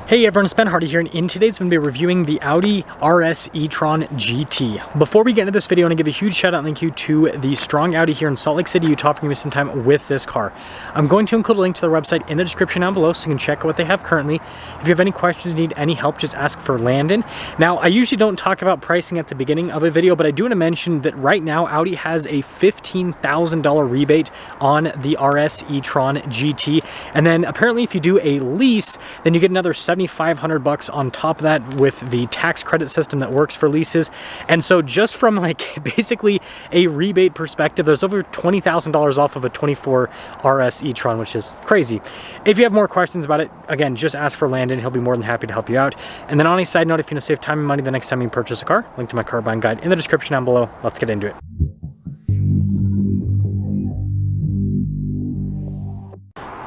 Hey everyone, it's Ben Hardy here, and in today's video, we're reviewing the Audi RS E-Tron GT. Before we get into this video, I want to give a huge shout out and thank you to the strong Audi here in Salt Lake City, Utah, for giving me some time with this car. I'm going to include a link to their website in the description down below so you can check out what they have currently. If you have any questions or need any help, just ask for Landon. Now, I usually don't talk about pricing at the beginning of a video, but I do want to mention that right now, Audi has a $15,000 rebate on the RS E-Tron GT. And then apparently if you do a lease, then you get another $7,500 on top of that with the tax credit system that works for leases. And so just from like basically a rebate perspective, there's over $20,000 off of a 24 RS E-Tron, which is crazy. If you have more questions about it, again, just ask for Landon. He'll be more than happy to help you out. And then on a side note, if you want to save time and money the next time you purchase a car, link to my car buying guide in the description down below. Let's get into it.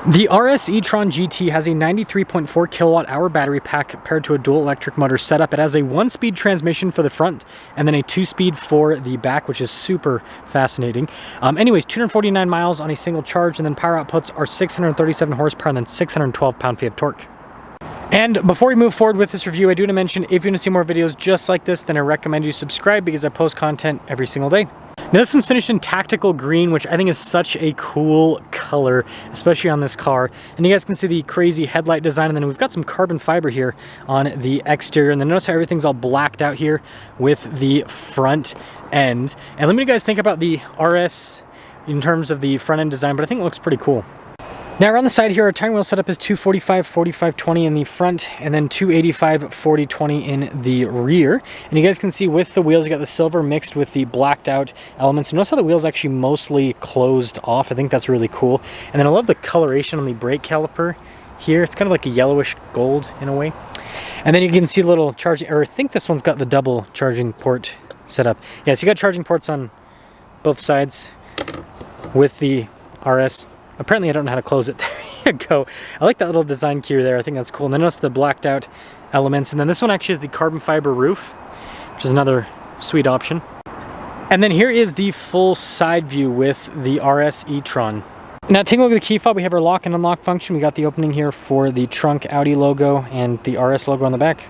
The RS E-Tron GT has a 93.4 kilowatt hour battery pack paired to a dual electric motor setup. It has a 1-speed transmission for the front and then a 2-speed for the back, which is super fascinating. Anyways, 249 miles on a single charge, and then power outputs are 637 horsepower and then 612 pound-feet of torque. And before we move forward with this review, I do want to mention, if you want to see more videos just like this, then I recommend you subscribe because I post content every single day. Now this one's finished in tactical green, which I think is such a cool color, especially on this car. And you guys can see the crazy headlight design, and then we've got some carbon fiber here on the exterior. And then notice how everything's all blacked out here with the front end. And let me know what you guys think about the RS in terms of the front end design, but I think it looks pretty cool. Now around the side here, our tire wheel setup is 245/45/20 in the front, and then 285/40/20 in the rear. And you guys can see with the wheels, you got the silver mixed with the blacked out elements. And notice how the wheels actually mostly closed off. I think that's really cool. And then I love the coloration on the brake caliper here. It's kind of like a yellowish gold in a way. And then you can see the little charging, or I think this one's got the double charging port set up. Yeah, so you got charging ports on both sides with the RS. Apparently I don't know how to close it. There you go. I like that little design key there. I think that's cool. And then notice the blacked out elements. And then this one actually has the carbon fiber roof, which is another sweet option. And then here is the full side view with the RS E-Tron. Now taking a look at the key fob, we have our lock and unlock function. We got the opening here for the trunk Audi logo and the RS logo on the back.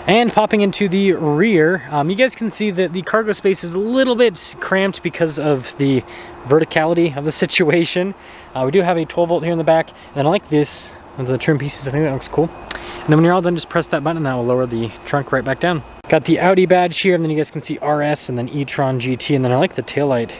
And popping into the rear, you guys can see that the cargo space is a little bit cramped because of the verticality of the situation. We do have a 12-volt here in the back, and I like this with the trim pieces. I think that looks cool. And then when you're all done, just press that button and that will lower the trunk right back down. Got the Audi badge here, and then you guys can see RS and then E-Tron GT, and then I like the taillight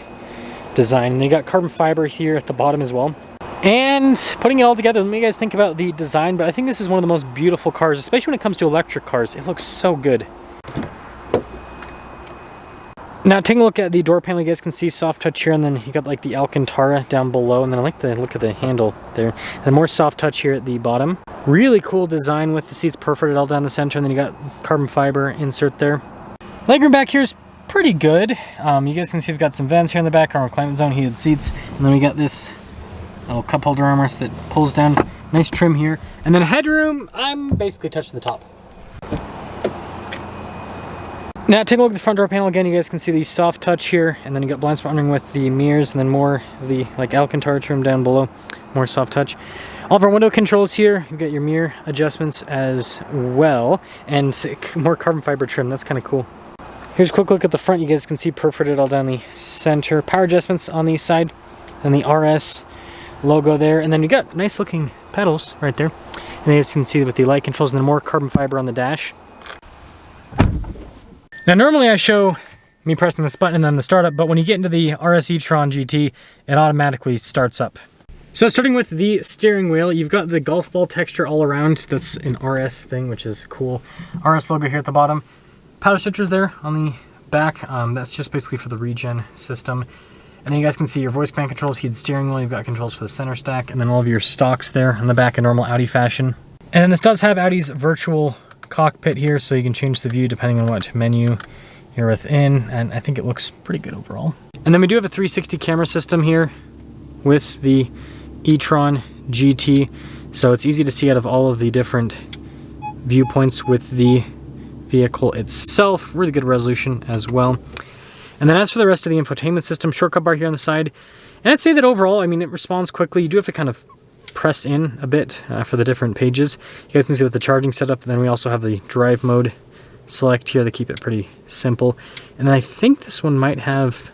design. And then you got carbon fiber here at the bottom as well. And putting it all together, let me guys think about the design, but I think this is one of the most beautiful cars, especially when it comes to electric cars. It looks so good. Now taking a look at the door panel, you guys can see soft touch here, and then you got like the Alcantara down below, and then I like the look of the handle there. And more soft touch here at the bottom. Really cool design with the seats perforated all down the center, and then you got carbon fiber insert there. Legroom back here is pretty good. You guys can see we've got some vents here in the back, our climate zone, heated seats, and then we got this little cup holder armrest that pulls down. Nice trim here. And then headroom, I'm basically touching the top. Now taking a look at the front door panel again, you guys can see the soft touch here, and then you got blind spot monitoring with the mirrors, and then more of the like Alcantara trim down below, more soft touch. All of our window controls here, you've got your mirror adjustments as well, and more carbon fiber trim. That's kind of cool. Here's a quick look at the front. You guys can see perforated all down the center. Power adjustments on the side, and the RS logo there, and then you got nice looking pedals right there, and you guys can see with the light controls, and then more carbon fiber on the dash. Now normally I show me pressing this button and then the startup, but when you get into the RS E-Tron GT, it automatically starts up. So starting with the steering wheel, you've got the golf ball texture all around. That's an RS thing, which is cool. RS logo here at the bottom. Paddle shifters there on the back. That's just basically for the regen system. And then you guys can see your voice command controls, heated steering wheel, you've got controls for the center stack, and then all of your stocks there on the back in normal Audi fashion. And then this does have Audi's virtual cockpit here, so you can change the view depending on what menu you're within, and I think it looks pretty good overall. And then we do have a 360 camera system here with the E-Tron GT, so it's easy to see out of all of the different viewpoints with the vehicle itself. Really good resolution as well. And then as for the rest of the infotainment system, shortcut bar here on the side. And I'd say that overall, I mean, it responds quickly. You do have to kind of press in a bit for the different pages. You guys can see with the charging setup. Then we also have the drive mode select here. They keep it pretty simple. And then I think this one might have,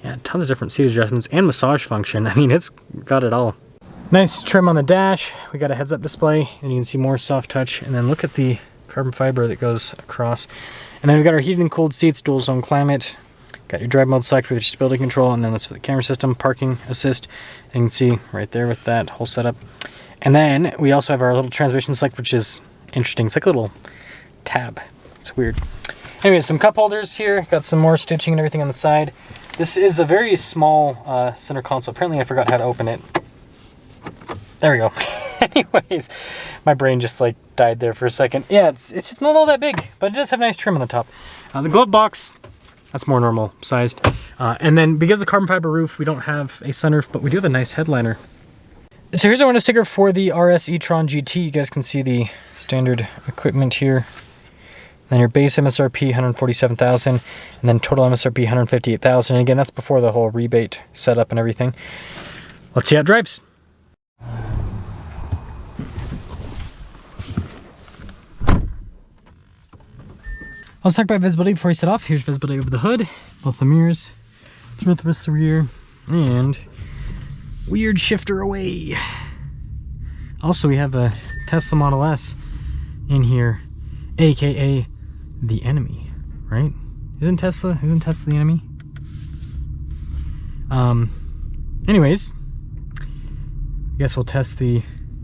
yeah, tons of different seat adjustments and massage function. I mean, it's got it all. Nice trim on the dash. We got a heads-up display, and you can see more soft touch. And then look at the carbon fiber that goes across. And then we've got our heated and cooled seats, dual zone climate. Got your drive mode select with your stability control, and then that's for the camera system, parking assist. And you can see right there with that whole setup. And then we also have our little transmission select, which is interesting. It's like a little tab. It's weird. Anyways, some cup holders here. Got some more stitching and everything on the side. This is a very small center console. Apparently I forgot how to open it. There we go. Anyways, my brain just like died there for a second. Yeah, it's just not all that big, but it does have nice trim on the top. The glove box, that's more normal sized. And then because of the carbon fiber roof, we don't have a sunroof, but we do have a nice headliner. So here's our window sticker for the RS E-Tron GT. You guys can see the standard equipment here. Then your base MSRP, $147,000, and then total MSRP, $158,000. And again, that's before the whole rebate setup and everything. Let's see how it drives. Let's talk about visibility before we set off. Here's visibility over the hood, both the mirrors, through the rest of the rear, and weird shifter away. Also, we have a Tesla Model S in here, aka the enemy, right? Isn't Tesla the enemy? Anyways, I guess we'll test the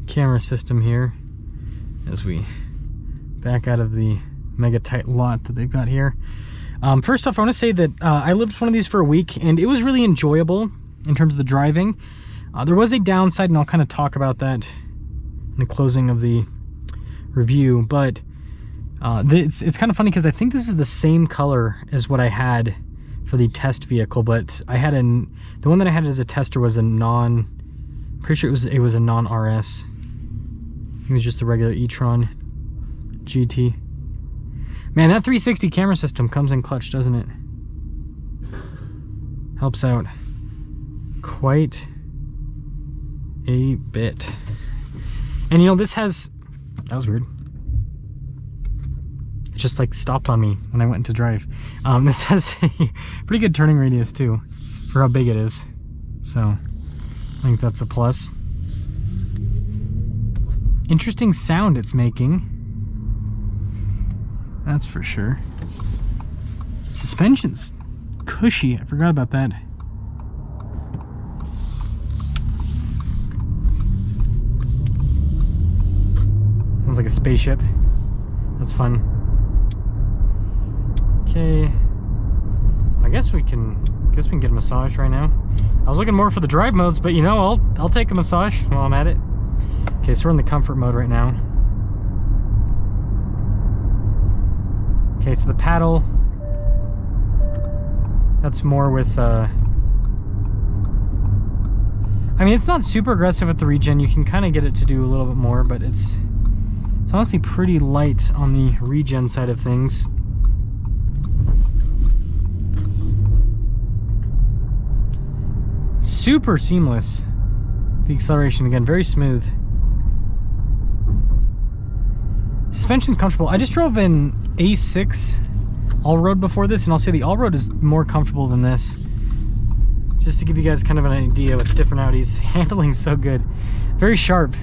camera system here as we back out of the mega tight lot that they've got here. First off, I want to say that I lived one of these for a week, and it was really enjoyable in terms of the driving. There was a downside, and I'll kind of talk about that in the closing of the review, but it's kind of funny because I think this is the same color as what I had for the test vehicle, but I had the one that I had as a tester was pretty sure it was a non-RS. It was just a regular E-Tron GT. Man, that 360 camera system comes in clutch, doesn't it? Helps out quite a bit. And you know, this has, that was weird. It just like stopped on me when I went to drive. This has a pretty good turning radius too, for how big it is. So I think that's a plus. Interesting sound it's making. That's for sure. Suspension's cushy. I forgot about that. Sounds like a spaceship. That's fun. Okay. I guess we can get a massage right now. I was looking more for the drive modes, but you know, I'll take a massage while I'm at it. Okay, so we're in the comfort mode right now. Okay, so the paddle, that's more with, I mean, it's not super aggressive with the regen. You can kind of get it to do a little bit more, but it's honestly pretty light on the regen side of things. Super seamless. The acceleration, again, very smooth. Suspension's comfortable. I just drove an A6 all-road before this, and I'll say the all-road is more comfortable than this. Just to give you guys kind of an idea with different Audis. Handling's so good. Very sharp.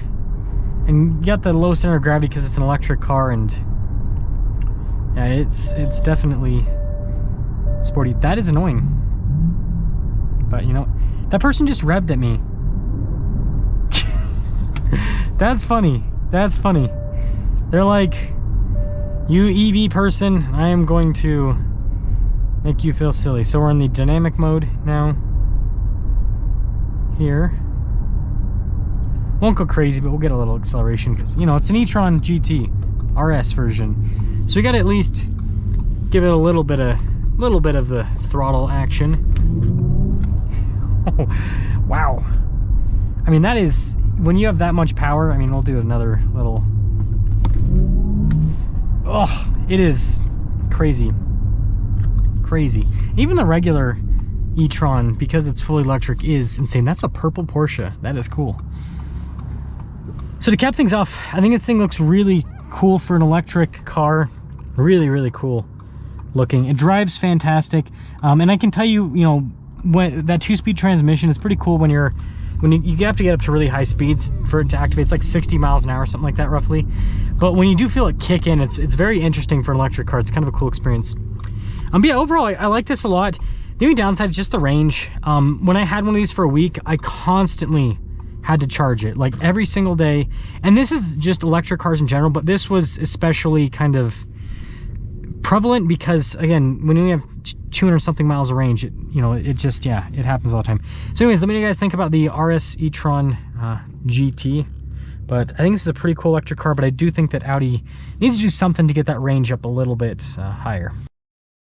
And you got the low center of gravity because it's an electric car, and yeah, it's definitely sporty. That is annoying. But you know, that person just revved at me. That's funny. That's funny. They're like, you EV person, I am going to make you feel silly. So we're in the dynamic mode now. Here. Won't go crazy, but we'll get a little acceleration because, you know, it's an E-Tron GT RS version. So we got to at least give it a little bit of the throttle action. Oh, wow. I mean, that is, when you have that much power, I mean, we'll do another little. Oh, it is crazy. Crazy. Even the regular E-Tron, because it's fully electric, is insane. That's a purple Porsche. That is cool. So to cap things off, I think this thing looks really cool for an electric car. Really, really cool looking. It drives fantastic. And I can tell you, you know, when that 2-speed transmission is pretty cool when you have to get up to really high speeds for it to activate. It's like 60 miles an hour, something like that roughly. But when you do feel it kick in, it's very interesting for an electric car. It's kind of a cool experience. But yeah, overall, I like this a lot. The only downside is just the range. When I had one of these for a week, I constantly had to charge it, like every single day. And this is just electric cars in general, but this was especially kind of prevalent because, again, when you have 200 something miles of range, it just, yeah, it happens all the time. So anyways, let me know what you guys think about the RS E-Tron GT. But I think this is a pretty cool electric car, but I do think that Audi needs to do something to get that range up a little bit higher.